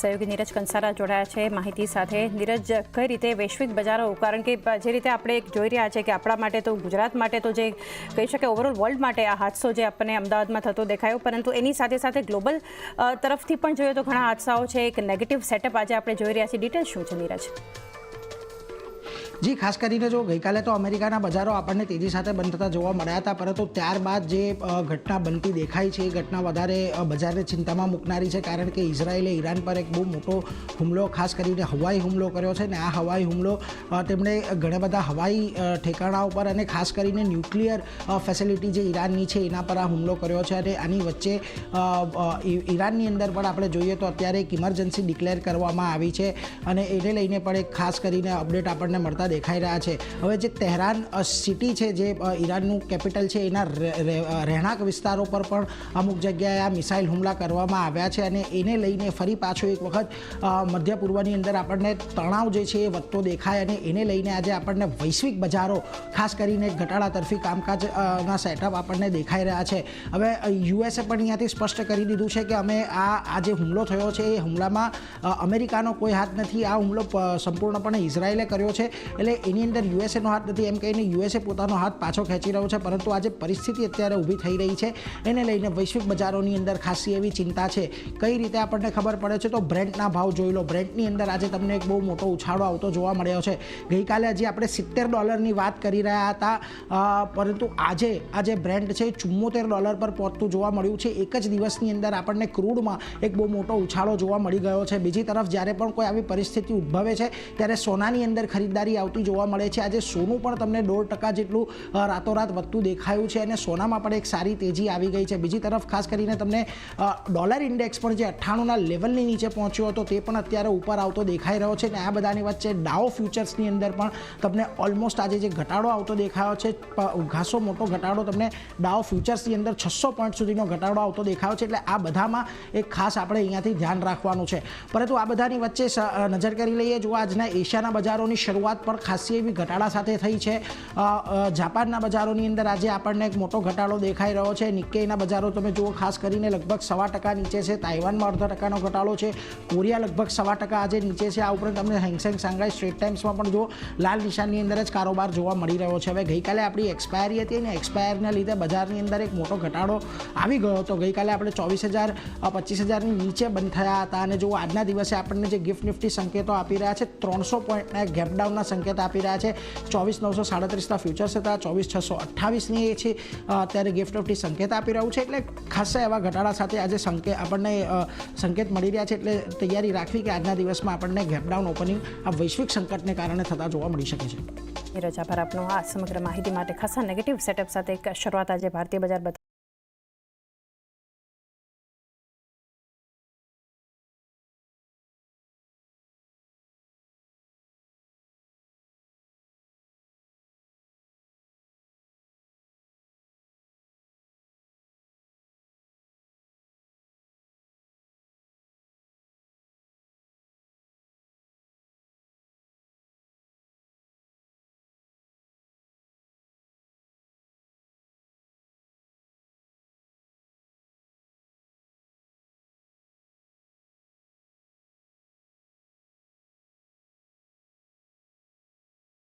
સહયોગી નીરજ કંસારા જોડાયા છે માહિતી સાથે। નીરજ, કઈ રીતે વૈશ્વિક બજારો, કારણ કે જે રીતે આપણે જોઈ રહ્યા છે કે આપણા માટે તો, ગુજરાત માટે તો, જે કહી શકાય ઓવરઓલ વર્લ્ડ માટે આ હાદસો જે આપણને અમદાવાદમાં થતો દેખાયો, પરંતુ એની સાથે સાથે ગ્લોબલ તરફથી પણ જોઈએ તો ઘણા હાદસાઓ છે, એક નેગેટિવ સેટઅપ આજે આપણે જોઈ રહ્યા છીએ। ડિટેલ શું છે નીરજ? જી, ખાસ કરીને જો ગઈકાલે તો અમેરિકાના બજારો આપણને તેજી સાથે બંધ થતા જોવા મળ્યા હતા, પરંતુ ત્યારબાદ જે ઘટના બનતી દેખાઈ છે એ ઘટના વધારે બજારને ચિંતામાં મૂકનારી છે, કારણ કે ઇઝરાયેલે ઈરાન પર એક બહુ મોટો હુમલો, ખાસ કરીને હવાઈ હુમલો કર્યો છે, ને આ હવાઈ હુમલો તેમણે ઘણા બધા હવાઈ ઠેકાણાઓ પર અને ખાસ કરીને ન્યુક્લિયર ફેસિલિટી જે ઈરાનની છે એના પર આ હુમલો કર્યો છે। અને આની વચ્ચે ઈરાનની અંદર પણ આપણે જોઈએ તો અત્યારે એક ઇમરજન્સી ડિક્લેર કરવામાં આવી છે, અને એને લઈને પણ એક ખાસ કરીને અપડેટ આપણને મળતા દેખાઈ રહ્યા છે। હવે જે તહેરાન સિટી છે, જે ઈરાનનું કેપિટલ છે, એના રહેણાંક વિસ્તારો પર પણ અમુક જગ્યાએ આ મિસાઇલ હુમલા કરવામાં આવ્યા છે, અને એને લઈને ફરી પાછો એક વખત મધ્ય પૂર્વની અંદર આપણને તણાવ જે છે એ વધતો દેખાય, અને એને લઈને આજે આપણને વૈશ્વિક બજારો ખાસ કરીને ઘટાડા તરફી કામકાજના સેટઅપ આપણને દેખાઈ રહ્યા છે। હવે યુએસએ પણ અહીંયાથી સ્પષ્ટ કરી દીધું છે કે અમે આ જે હુમલો થયો છે એ હુમલામાં અમેરિકાનો કોઈ હાથ નથી, આ હુમલો સંપૂર્ણપણે ઇઝરાયેલે કર્યો છે, એટલે એની અંદર યુએસએનો હાથ નથી એમ કહીને યુએસએ પોતાનો હાથ પાછો ખેંચી રહ્યો છે। પરંતુ આજે પરિસ્થિતિ અત્યારે ઊભી થઈ રહી છે, એને લઈને વૈશ્વિક બજારોની અંદર ખાસી એવી ચિંતા છે। કઈ રીતે આપણને ખબર પડે છે તો બ્રેન્ટના ભાવ જોઈ લો। બ્રેન્ટની અંદર આજે તમને એક બહુ મોટો ઉછાળો આવતો જોવા મળ્યો છે। ગઈકાલે હજી આપણે $70 વાત કરી રહ્યા હતા, પરંતુ આજે બ્રેન્ટ છે $74 પર પહોંચતું જોવા મળ્યું છે। એક જ દિવસની અંદર આપણને ક્રૂડમાં એક બહુ મોટો ઉછાળો જોવા મળી ગયો છે। બીજી તરફ જ્યારે પણ કોઈ આવી પરિસ્થિતિ ઉદ્ભવે છે ત્યારે સોનાની અંદર ખરીદદારી આવતી જોવા મળે છે। આજે સોનું પણ તમને 1.5% જેટલું રાતોરાત વધતું દેખાયું છે, અને સોનામાં પણ એક સારી તેજી આવી ગઈ છે। બીજી તરફ ખાસ કરીને તમને ડોલર ઇન્ડેક્સ પણ જે 98ના લેવલની નીચે પહોંચ્યો હતો તે પણ અત્યારે ઉપર આવતો દેખાઈ રહ્યો છે, અને આ બધાની વચ્ચે ડાઉ ફ્યુચર્સની અંદર પણ તમને ઓલમોસ્ટ આજે જે ઘટાડો આવતો દેખાયો છે, ઘાસો મોટો ઘટાડો તમને ડાઉ ફ્યુચર્સની અંદર 600 પોઈન્ટ સુધીનો ઘટાડો આવતો દેખાયો છે। એટલે આ બધામાં એક ખાસ આપણે અહીંયાથી ધ્યાન રાખવાનું છે। પરંતુ આ બધાની વચ્ચે નજર કરી લઈએ, જો આજના એશિયાના બજારોની શરૂઆત પણ ખાસી એવી ઘટાડા સાથે થઈ છે। જાપાનના બજારોની અંદર આજે આપણને એક મોટો ઘટાડો દેખાઈ રહ્યો છે। નિક્કેઈના બજારો તમે જુઓ, ખાસ કરીને લગભગ 1.25% નીચે છે। તાઇવાનમાં 0.5% ઘટાડો છે। કોરિયા લગભગ 1.25% આજે નીચે છે। આ ઉપરાંત તમને હેંગસેંગ શાંઘાઈ સ્ટ્રેટ ટાઈમ્સમાં પણ જો લાલ નિશાનની અંદર જ કારોબાર જોવા મળી રહ્યો છે। હવે ગઈકાલે આપણી એક્સપાયરી હતી, અને એક્સપાયરને લીધે બજારની અંદર એક મોટો ઘટાડો આવી ગયો હતો। ગઈકાલે આપણે 24,000 25,000ની નીચે બંધ થયા હતા, અને જો આજના દિવસે આપણને જે ગિફ્ટ નિફ્ટી સંકેતો આપી રહ્યા છે, 300 પોઈન્ટના ગેપડાઉનના સંકેત આપી રહ્યા છે। 24,937ના ફ્યુચર્સ હતા, 24,628ની એ છે અત્યારે ગિફ્ટ નિફ્ટી સંકેત આપી રહ્યું છે। એટલે ખાસા એવા ઘટાડા સાથે આજે આપણને સંકેત મળી રહ્યા છે। એટલે તૈયારી રાખવી કે આજના દિવસમાં આપણને ગેપડાઉન ઓપનિંગ આ વૈશ્વિક સંકટને કારણે થતા જોવા મળી શકે છે। નીરજ, આભાર આપનો આ સમગ્ર માહિતી માટે। ખાસા નેગેટિવ સેટઅપ સાથે એક શરૂઆત આજે ભારતીય બજાર